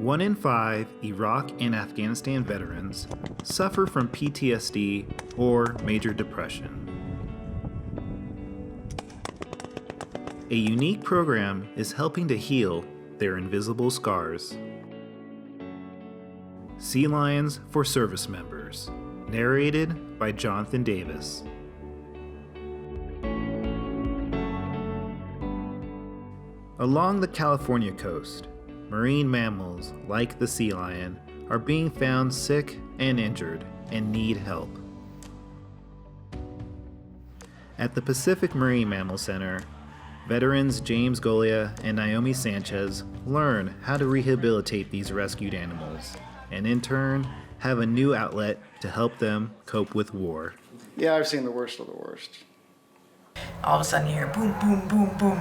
1 in 5 Iraq and Afghanistan veterans suffer from PTSD or major depression. A unique program is helping to heal their invisible scars. Sea Lions for Service Members, narrated by Jonathen Davis. Along the California coast, marine mammals like the sea lion are being found sick and injured and need help. At the Pacific Marine Mammal Center, veterans James Golia and Naomi Sanchez learn how to rehabilitate these rescued animals, and in turn, have a new outlet to help them cope with war. Yeah, I've seen the worst of the worst. All of a sudden you hear boom, boom, boom, boom.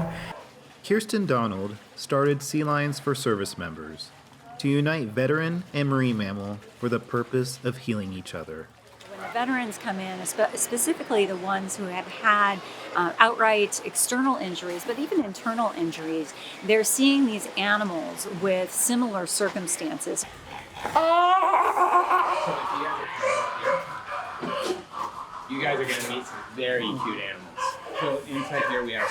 Kirsten Donald started Sea Lions for Service Members to unite veteran and marine mammal for the purpose of healing each other. When the veterans come in, specifically the ones who have had outright external injuries, but even internal injuries, they're seeing these animals with similar circumstances. You guys are going to meet some very cute animals. So inside here we have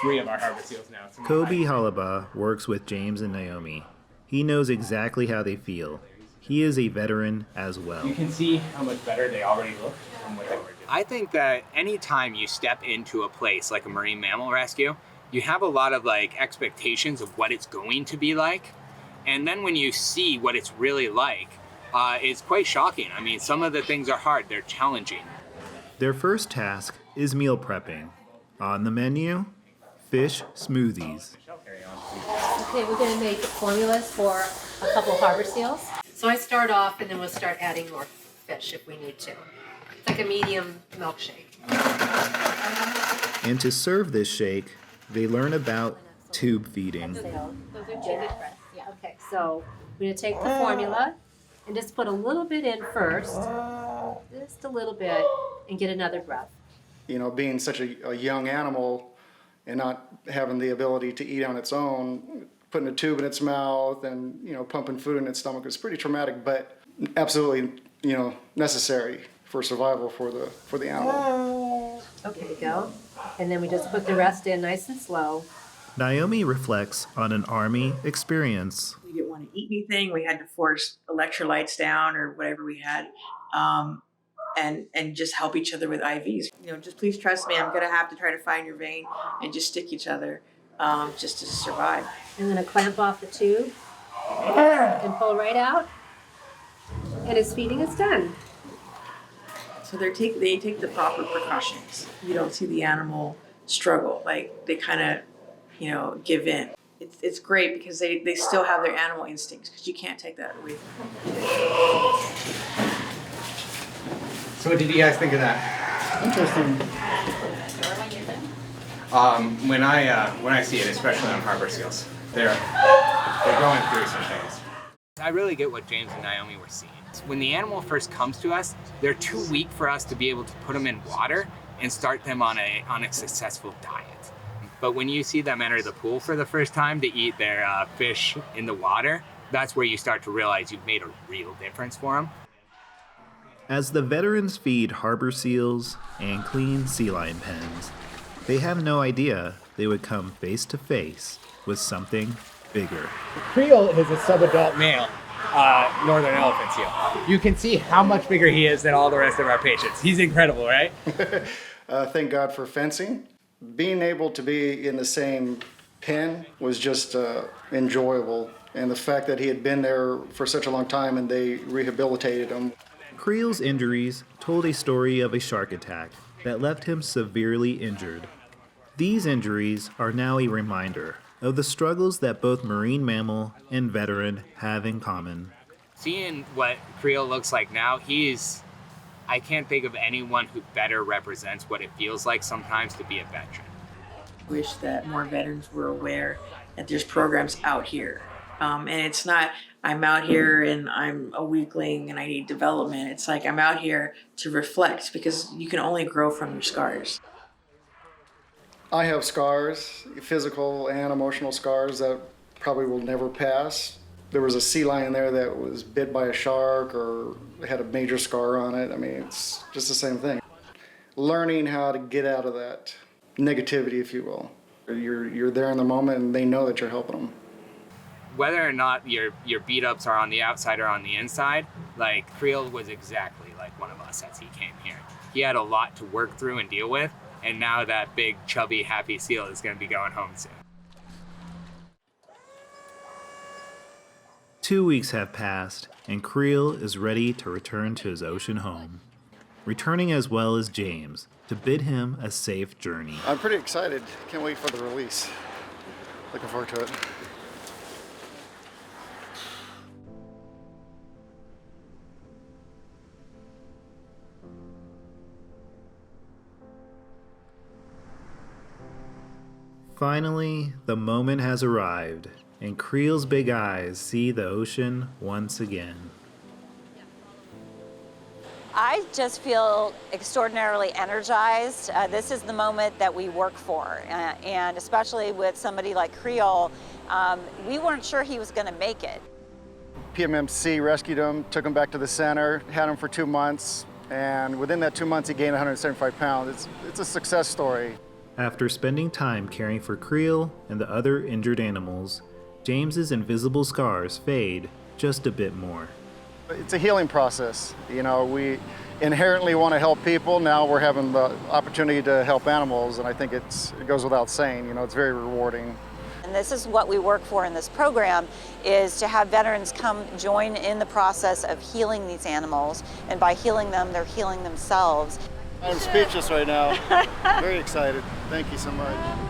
3 of our harbor seals now. Colby Hollabaugh works with James and Naomi. He knows exactly how they feel. He is a veteran as well. You can see how much better they already look from what they were doing. I think that anytime you step into a place like a marine mammal rescue, you have a lot of expectations of what it's going to be like. And then when you see what it's really like, it's quite shocking. I mean, some of the things are hard, they're challenging. Their first task is meal prepping. On the menu, fish smoothies. Okay, we're going to make formulas for a couple harbor seals. So I start off and then we'll start adding more fish if we need to. It's like a medium milkshake. And to serve this shake, they learn about tube feeding. Those are chicken breasts, yeah. Okay, so we're going to take the formula and just put a little bit in first, just a little bit, and get another breath. You know, being such a young animal and not having the ability to eat on its own, putting a tube in its mouth and, pumping food in its stomach is pretty traumatic, but absolutely, necessary for survival for the animal. Okay, go. And then we just put the rest in nice and slow. Naomi reflects on an Army experience. We didn't want to eat anything. We had to force electrolytes down or whatever we had. And just help each other with IVs. Just please trust me. I'm going to have to try to find your vein and just stick each other just to survive. I'm going to clamp off the tube and pull right out. And his feeding is done. So they take the proper precautions. You don't see the animal struggle. They kind of, give in. It's great because they still have their animal instincts because you can't take that away from them. So what did you guys think of that? Interesting. When I see it, especially on harbor seals, they're going through some things. I really get what James and Naomi were seeing. When the animal first comes to us, they're too weak for us to be able to put them in water and start them on a successful diet. But when you see them enter the pool for the first time to eat their fish in the water, that's where you start to realize you've made a real difference for them. As the veterans feed harbor seals and clean sea lion pens, they have no idea they would come face to face with something bigger. Creole is a subadult male northern elephant seal. You can see how much bigger he is than all the rest of our patients. He's incredible, right? Thank God for fencing. Being able to be in the same pen was just enjoyable. And the fact that he had been there for such a long time and they rehabilitated him. Creel's injuries told a story of a shark attack that left him severely injured. These injuries are now a reminder of the struggles that both marine mammal and veteran have in common. Seeing what Creel looks like now, I can't think of anyone who better represents what it feels like sometimes to be a veteran. Wish that more veterans were aware that there's programs out here. And it's not, I'm out here and I'm a weakling and I need development. It's like I'm out here to reflect because you can only grow from your scars. I have scars, physical and emotional scars that probably will never pass. there was a sea lion there that was bit by a shark or had a major scar on it. I mean, it's just the same thing. Learning how to get out of that negativity, if you will. You're there in the moment and they know that you're helping them. Whether or not your beat ups are on the outside or on the inside, like Creel was exactly like one of us as he came here. He had a lot to work through and deal with, and now that big, chubby, happy seal is going to be going home soon. 2 weeks have passed, and Creel is ready to return to his ocean home, returning as well as James to bid him a safe journey. I'm pretty excited. Can't wait for the release. Looking forward to it. Finally, the moment has arrived, and Creel's big eyes see the ocean once again. I just feel extraordinarily energized. This is the moment that we work for, and especially with somebody like Creel, we weren't sure he was going to make it. PMMC rescued him, took him back to the center, had him for 2 months, and within that 2 months he gained 175 pounds. It's a success story. After spending time caring for Creel and the other injured animals, James's invisible scars fade just a bit more. It's a healing process. You know, we inherently want to help people. Now we're having the opportunity to help animals, and I think it goes without saying. You know, it's very rewarding. And this is what we work for in this program, is to have veterans come join in the process of healing these animals, and by healing them, they're healing themselves. I'm speechless right now. Very excited. Thank you so much.